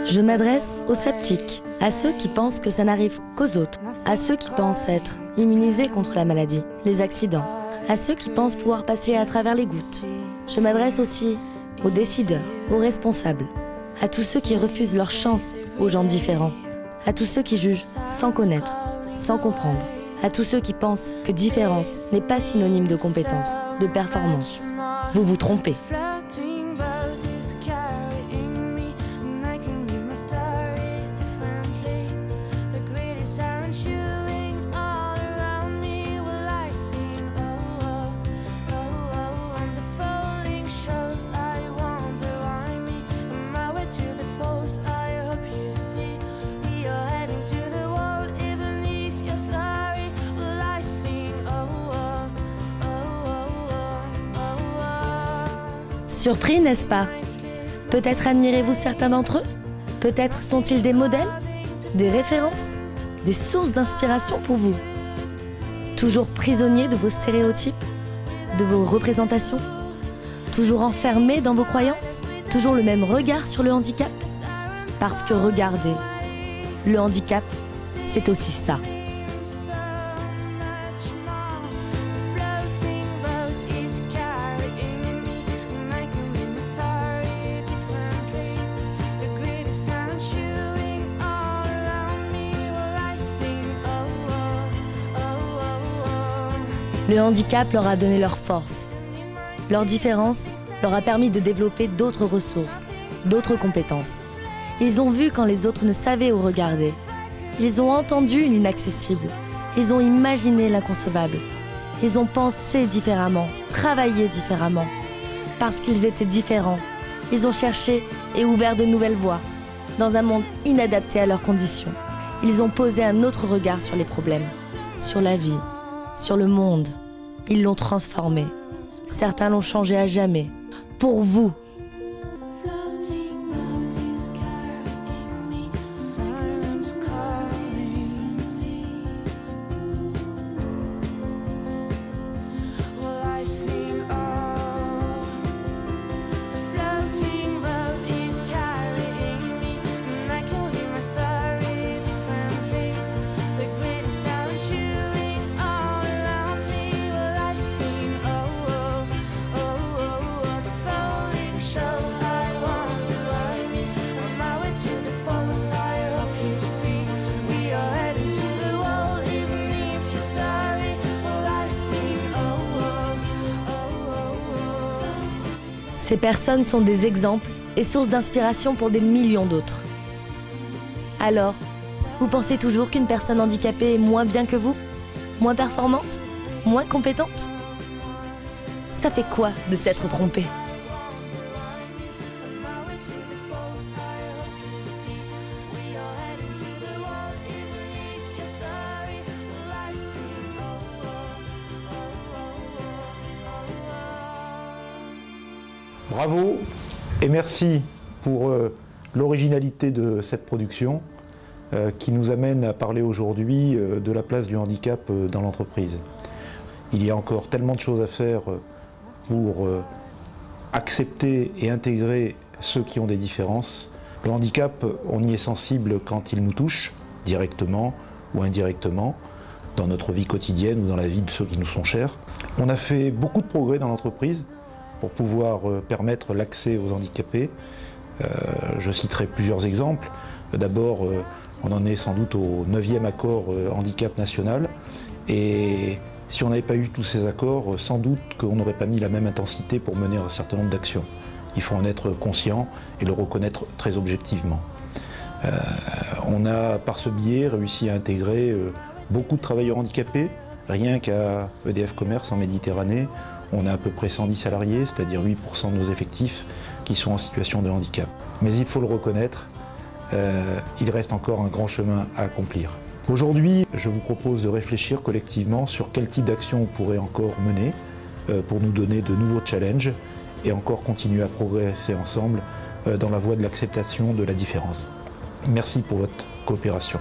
Je m'adresse aux sceptiques, à ceux qui pensent que ça n'arrive qu'aux autres, à ceux qui pensent être immunisés contre la maladie, les accidents, à ceux qui pensent pouvoir passer à travers les gouttes. Je m'adresse aussi aux décideurs, aux responsables, à tous ceux qui refusent leur chance aux gens différents, à tous ceux qui jugent sans connaître, sans comprendre, à tous ceux qui pensent que différence n'est pas synonyme de compétence, de performance. Vous vous trompez. Surpris, n'est-ce pas? Peut-être admirez-vous certains d'entre eux? Peut-être sont-ils des modèles, des références, des sources d'inspiration pour vous? Toujours prisonniers de vos stéréotypes, de vos représentations? Toujours enfermés dans vos croyances? Toujours le même regard sur le handicap? Parce que regardez, le handicap, c'est aussi ça. Le handicap leur a donné leur force. Leur différence leur a permis de développer d'autres ressources, d'autres compétences. Ils ont vu quand les autres ne savaient où regarder. Ils ont entendu l'inaccessible. Ils ont imaginé l'inconcevable. Ils ont pensé différemment, travaillé différemment. Parce qu'ils étaient différents, ils ont cherché et ouvert de nouvelles voies. Dans un monde inadapté à leurs conditions, ils ont posé un autre regard sur les problèmes, sur la vie, sur le monde. Ils l'ont transformé. Certains l'ont changé à jamais. Pour vous. Ces personnes sont des exemples et sources d'inspiration pour des millions d'autres. Alors, vous pensez toujours qu'une personne handicapée est moins bien que vous? Moins performante? Moins compétente? Ça fait quoi de s'être trompé? Bravo et merci pour l'originalité de cette production qui nous amène à parler aujourd'hui de la place du handicap dans l'entreprise. Il y a encore tellement de choses à faire pour accepter et intégrer ceux qui ont des différences. Le handicap, on y est sensible quand il nous touche, directement ou indirectement, dans notre vie quotidienne ou dans la vie de ceux qui nous sont chers. On a fait beaucoup de progrès dans l'entreprise pour pouvoir permettre l'accès aux handicapés. Je citerai plusieurs exemples. D'abord, on en est sans doute au 9e accord handicap national. Et si on n'avait pas eu tous ces accords, sans doute qu'on n'aurait pas mis la même intensité pour mener un certain nombre d'actions. Il faut en être conscient et le reconnaître très objectivement. On a, par ce biais, réussi à intégrer beaucoup de travailleurs handicapés. Rien qu'à EDF Commerce en Méditerranée, on a à peu près 110 salariés, c'est-à-dire 8% de nos effectifs qui sont en situation de handicap. Mais il faut le reconnaître, il reste encore un grand chemin à accomplir. Aujourd'hui, je vous propose de réfléchir collectivement sur quel type d'action on pourrait encore mener pour nous donner de nouveaux challenges et encore continuer à progresser ensemble dans la voie de l'acceptation de la différence. Merci pour votre coopération.